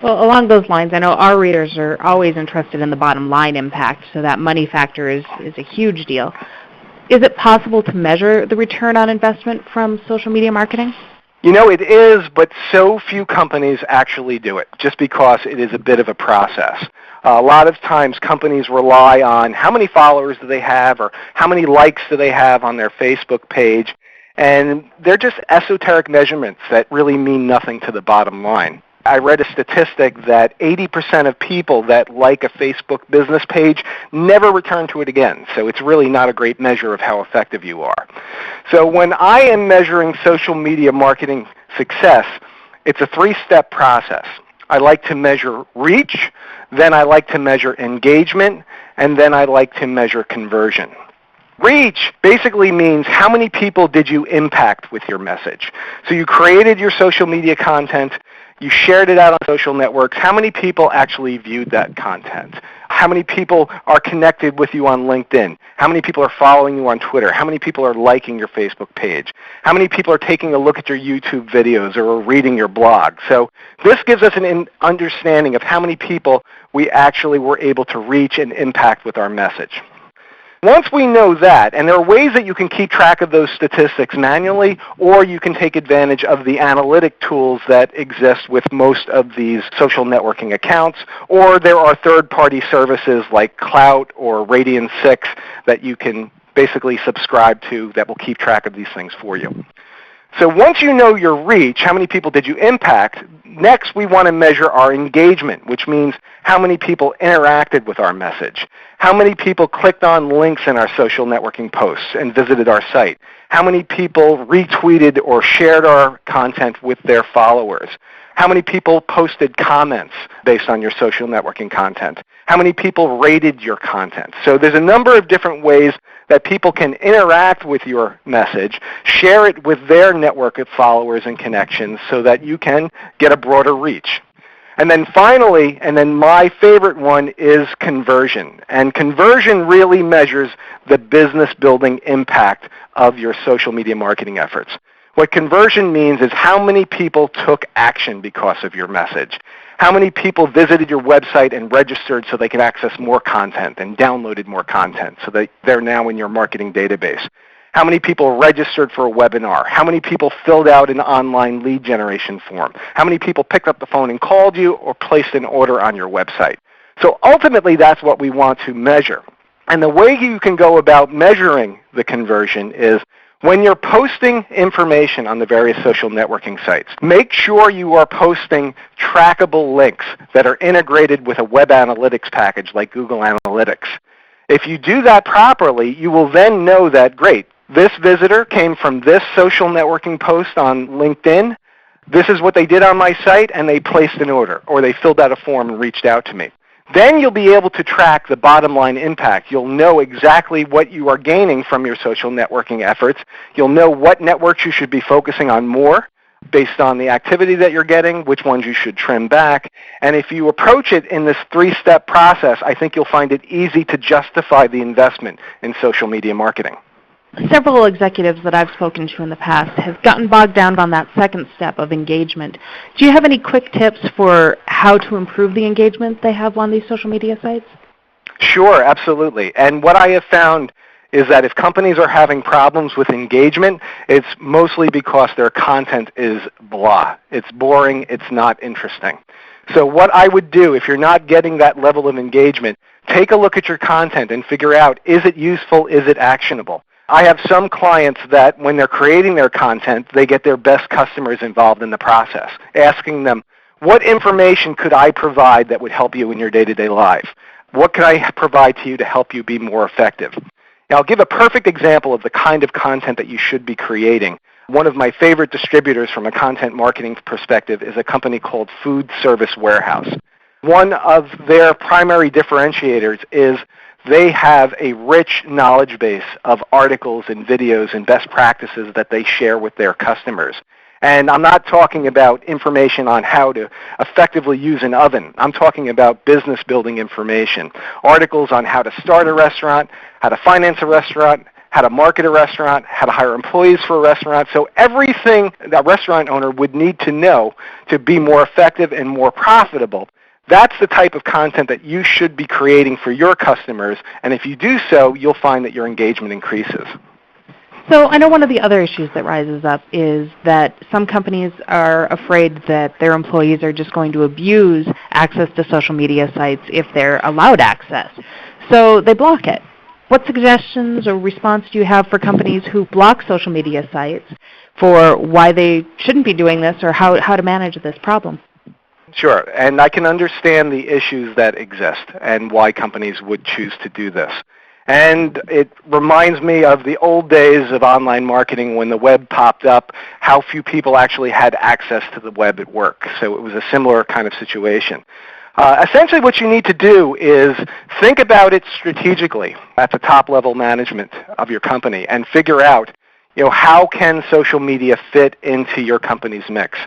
Well, along those lines, I know our readers are always interested in the bottom line impact, so that money factor is a huge deal. Is it possible to measure the return on investment from social media marketing? You know, it is, but so few companies actually do it, just because it is a bit of a process. A lot of times companies rely on how many followers do they have or how many likes do they have on their Facebook page, and they're just esoteric measurements that really mean nothing to the bottom line. I read a statistic that 80% of people that like a Facebook business page never return to it again, so it's really not a great measure of how effective you are. So when I am measuring social media marketing success, it's a three-step process. I like to measure reach, then I like to measure engagement, and then I like to measure conversion. Reach basically means how many people did you impact with your message. So you created your social media content, you shared it out on social networks. How many people actually viewed that content? How many people are connected with you on LinkedIn? How many people are following you on Twitter? How many people are liking your Facebook page? How many people are taking a look at your YouTube videos or are reading your blog? So this gives us an understanding of how many people we actually were able to reach and impact with our message. Once we know that, and there are ways that you can keep track of those statistics manually, or you can take advantage of the analytic tools that exist with most of these social networking accounts, or there are third-party services like Clout or Radian6 that you can basically subscribe to that will keep track of these things for you. So once you know your reach, how many people did you impact, next we want to measure our engagement, which means how many people interacted with our message. How many people clicked on links in our social networking posts and visited our site? How many people retweeted or shared our content with their followers? How many people posted comments based on your social networking content? How many people rated your content? So there's a number of different ways that people can interact with your message, share it with their network of followers and connections so that you can get a broader reach. And then finally, and then my favorite one is conversion. And conversion really measures the business building impact of your social media marketing efforts. What conversion means is how many people took action because of your message. How many people visited your website and registered so they could access more content and downloaded more content so that they're now in your marketing database. How many people registered for a webinar? How many people filled out an online lead generation form? How many people picked up the phone and called you or placed an order on your website? So ultimately, that's what we want to measure. And the way you can go about measuring the conversion is when you're posting information on the various social networking sites, make sure you are posting trackable links that are integrated with a web analytics package like Google Analytics. If you do that properly, you will then know that, great, this visitor came from this social networking post on LinkedIn, this is what they did on my site, and they placed an order, or they filled out a form and reached out to me. Then you'll be able to track the bottom line impact. You'll know exactly what you are gaining from your social networking efforts. You'll know what networks you should be focusing on more based on the activity that you're getting, which ones you should trim back. And if you approach it in this three-step process, I think you'll find it easy to justify the investment in social media marketing. Several executives that I've spoken to in the past have gotten bogged down on that second step of engagement. Do you have any quick tips for how to improve the engagement they have on these social media sites? Sure, absolutely. And what I have found is that if companies are having problems with engagement, it's mostly because their content is blah. It's boring. It's not interesting. So what I would do if you're not getting that level of engagement, take a look at your content and figure out, is it useful? Is it actionable? I have some clients that when they're creating their content, they get their best customers involved in the process, asking them, what information could I provide that would help you in your day-to-day life? What could I provide to you to help you be more effective? Now, I'll give a perfect example of the kind of content that you should be creating. One of my favorite distributors from a content marketing perspective is a company called Food Service Warehouse. One of their primary differentiators is they have a rich knowledge base of articles and videos and best practices that they share with their customers. And I'm not talking about information on how to effectively use an oven. I'm talking about business building information, articles on how to start a restaurant, how to finance a restaurant, how to market a restaurant, how to hire employees for a restaurant. So everything that restaurant owner would need to know to be more effective and more profitable. That's the type of content that you should be creating for your customers, and if you do so, you'll find that your engagement increases. So I know one of the other issues that rises up is that some companies are afraid that their employees are just going to abuse access to social media sites if they're allowed access. So they block it. What suggestions or response do you have for companies who block social media sites for why they shouldn't be doing this or how to manage this problem? Sure, and I can understand the issues that exist and why companies would choose to do this. And it reminds me of the old days of online marketing when the web popped up, how few people actually had access to the web at work. So it was a similar kind of situation. Essentially what you need to do is think about it strategically at the top level management of your company and figure out, how can social media fit into your company's mix.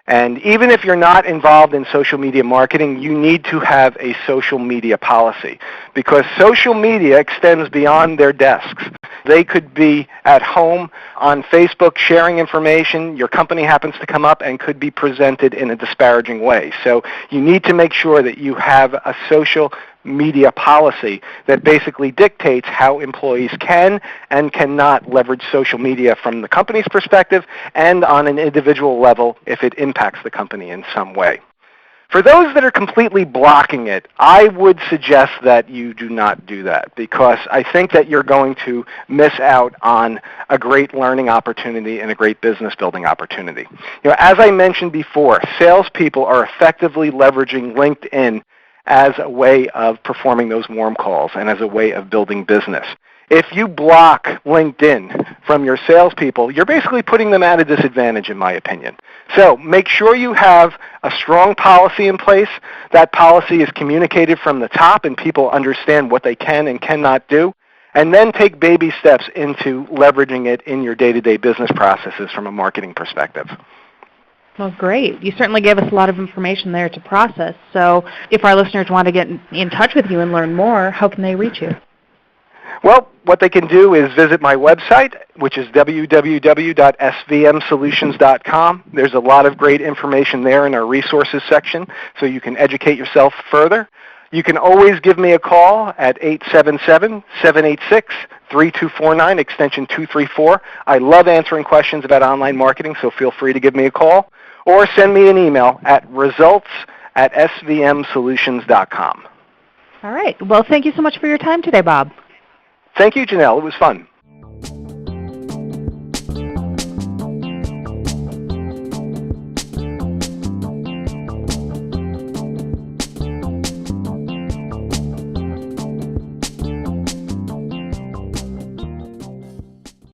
And even if you're not involved in social media marketing, you need to have a social media policy because social media extends beyond their desks. They could be at home on Facebook sharing information. Your company happens to come up and could be presented in a disparaging way. So you need to make sure that you have a social media policy that basically dictates how employees can and cannot leverage social media from the company's perspective and on an individual level if it impacts the company in some way. For those that are completely blocking it, I would suggest that you do not do that because I think that you're going to miss out on a great learning opportunity and a great business building opportunity. As I mentioned before, salespeople are effectively leveraging LinkedIn as a way of performing those warm calls and as a way of building business. If you block LinkedIn from your salespeople, you're basically putting them at a disadvantage, in my opinion. So make sure you have a strong policy in place. That policy is communicated from the top and people understand what they can and cannot do. And then take baby steps into leveraging it in your day-to-day business processes from a marketing perspective. Well, great. You certainly gave us a lot of information there to process. So if our listeners want to get in touch with you and learn more, how can they reach you? Well, what they can do is visit my website, which is www.svmsolutions.com. There's a lot of great information there in our resources section, so you can educate yourself further. You can always give me a call at 877-786-3249, extension 234. I love answering questions about online marketing, so feel free to give me a call. Or send me an email at results@svmsolutions.com. All right. Well, thank you so much for your time today, Bob. Thank you, Janelle. It was fun.